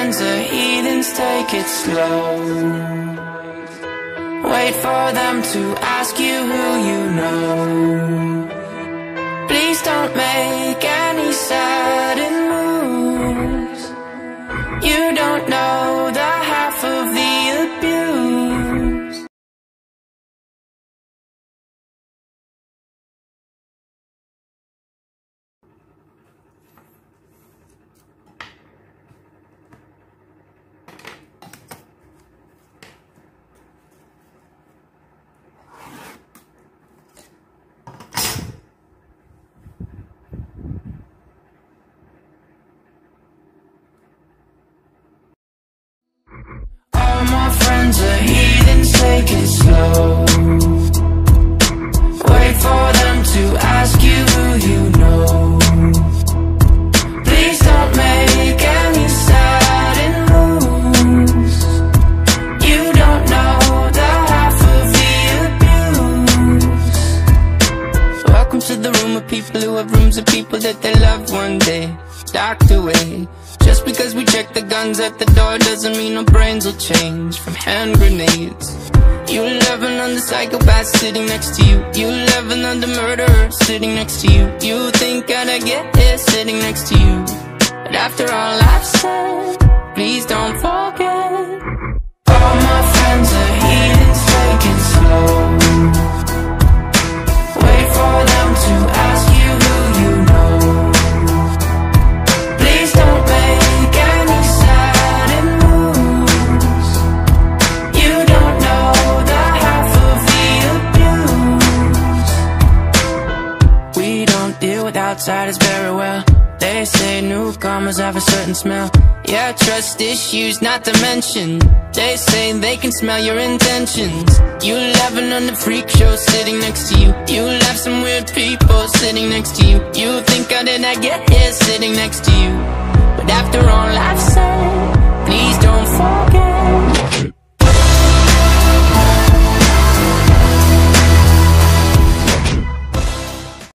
friends are heathens, take it slow. Wait for them to ask you who you know. Please don't make any sudden moves. You don't know the half of the abuse. All my friends are heathens, take it slow. Wait for them to ask you who you know. Please don't make any sudden moves. You don't know the half of the abuse. Welcome to the room of people who have rooms of people that they loved one day docked away. Just because we check the guns at the door doesn't mean our brains will change from hand grenades. You loving on the psychopath sitting next to you. You loving on the murderer sitting next to you. You think I'd get here sitting next to you. But after all I've said, please don't forget. All my friends are heathens, take it slow. Wait for them to ask you who you know. Please don't make any sudden moves. You don't know the half of the abuse. We don't deal with outsiders very well. They say newcomers have a certain smell. Yeah, trust issues not to mention. They say they can smell your intentions. You laughing on the freak show sitting next to you. You left some weird people sitting next to you. You think I did not get here sitting next to you. But after all I've said,